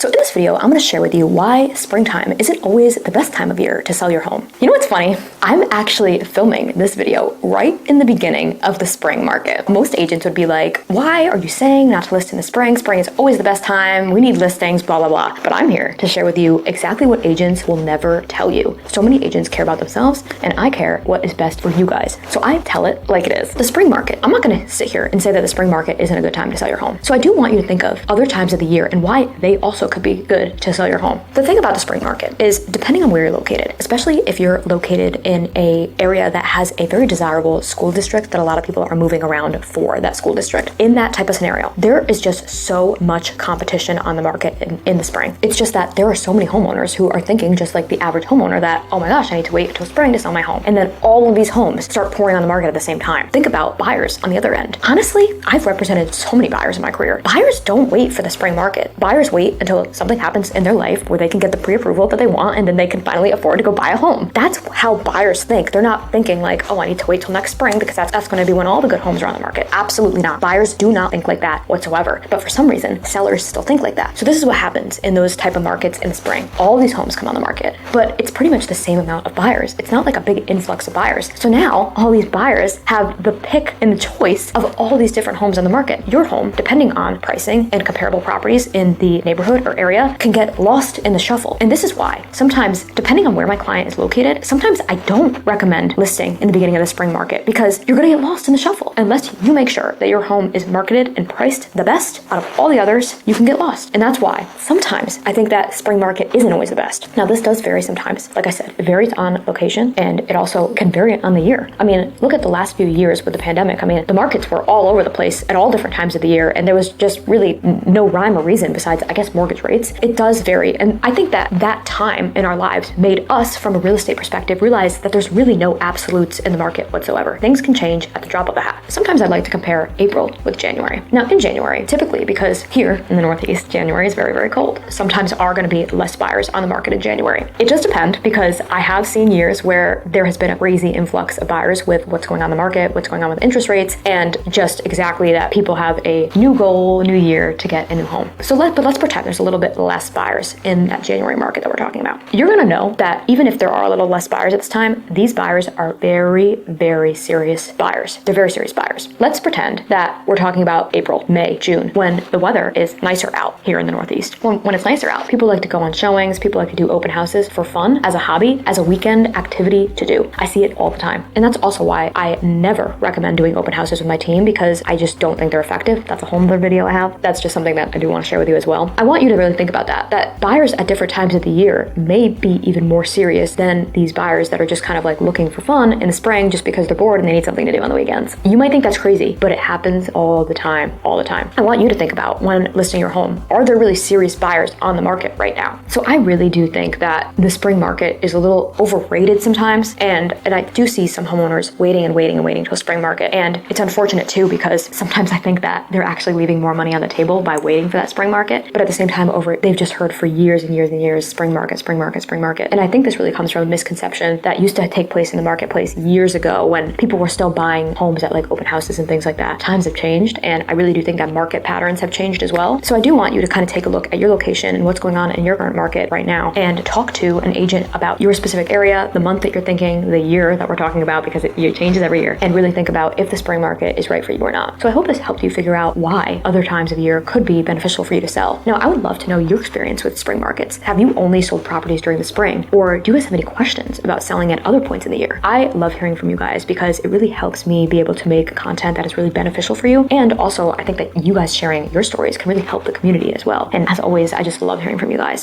So in this video, I'm going to share with you why springtime isn't always the best time of year to sell your home. You know what's funny? I'm actually filming this video right in the beginning of the spring market. Most agents would be like, why are you saying not to list in the spring? Spring is always the best time. We need listings, blah, blah, blah. But I'm here to share with you exactly what agents will never tell you. So many agents care about themselves, and I care what is best for you guys. So I tell it like it is. The spring market. I'm not going to sit here and say that the spring market isn't a good time to sell your home. So I do want you to think of other times of the year and why they also could be good to sell your home. The thing about the spring market is, depending on where you're located, especially if you're located in an area that has a very desirable school district that a lot of people are moving around for that school district, in that type of scenario, there is just so much competition on the market in the spring. It's just that there are so many homeowners who are thinking just like the average homeowner that, oh my gosh, I need to wait until spring to sell my home. And then all of these homes start pouring on the market at the same time. Think about buyers on the other end. Honestly, I've represented so many buyers in my career. Buyers don't wait for the spring market. Buyers wait until something happens in their life where they can get the pre-approval that they want, and then they can finally afford to go buy a home. That's how buyers think. They're not thinking like, oh, I need to wait till next spring because that's going to be when all the good homes are on the market. Absolutely not. Buyers do not think like that whatsoever. But for some reason, sellers still think like that. So this is what happens in those type of markets in the spring. All these homes come on the market, but it's pretty much the same amount of buyers. It's not like a big influx of buyers. So now all these buyers have the pick and the choice of all these different homes on the market. Your home, depending on pricing and comparable properties in the neighborhood or area, can get lost in the shuffle. And this is why sometimes, depending on where my client is located, sometimes I don't recommend listing in the beginning of the spring market because you're going to get lost in the shuffle. Unless you make sure that your home is marketed and priced the best out of all the others, you can get lost. And that's why sometimes I think that spring market isn't always the best. Now, this does vary sometimes. Like I said, it varies on location, and it also can vary on the year. I mean, look at the last few years with the pandemic. I mean, the markets were all over the place at all different times of the year, and there was just really no rhyme or reason besides, I guess, mortgage rates. It does vary. And I think that that time in our lives made us, from a real estate perspective, realize that there's really no absolutes in the market whatsoever. Things can change at the drop of a hat. Sometimes I'd like to compare April with January. Now, in January, typically, because here in the Northeast, January is very, very cold, sometimes are going to be less buyers on the market in January. It does depend, because I have seen years where there has been a crazy influx of buyers with what's going on in the market, what's going on with interest rates, and just exactly that people have a new goal, new year to get a new home. So let's pretend there's a little bit less buyers in that January market that we're talking about. You're going to know that even if there are a little less buyers at this time, these buyers are very, very serious buyers. They're very serious buyers. Let's pretend that we're talking about April, May, June, when the weather is nicer out here in the Northeast. When it's nicer out, people like to go on showings, people like to do open houses for fun, as a hobby, as a weekend activity to do. I see it all the time. And that's also why I never recommend doing open houses with my team, because I just don't think they're effective. That's a whole other video I have. That's just something that I do want to share with you as well. I want you to really think about that buyers at different times of the year may be even more serious than these buyers that are just kind of like looking for fun in the spring just because they're bored and they need something to do on the weekends. You might think that's crazy, but it happens all the time, all the time. I want you to think about, when listing your home, are there really serious buyers on the market right now? So I really do think that the spring market is a little overrated sometimes, and I do see some homeowners waiting and waiting and waiting till spring market. And it's unfortunate too, because sometimes I think that they're actually leaving more money on the table by waiting for that spring market. But at the same time, they've just heard for years and years and years, spring market, spring market, spring market. And I think this really comes from a misconception that used to take place in the marketplace years ago when people were still buying homes at like open houses and things like that. Times have changed, and I really do think that market patterns have changed as well. So I do want you to kind of take a look at your location and what's going on in your current market right now, and talk to an agent about your specific area, the month that you're thinking, the year that we're talking about, because it changes every year, and really think about if the spring market is right for you or not. So I hope this helped you figure out why other times of year could be beneficial for you to sell. Now, I would love to know your experience with spring markets. Have you only sold properties during the spring, or do you guys have any questions about selling at other points in the year? I love hearing from you guys because it really helps me be able to make content that is really beneficial for you. And also, I think that you guys sharing your stories can really help the community as well. And as always, I just love hearing from you guys.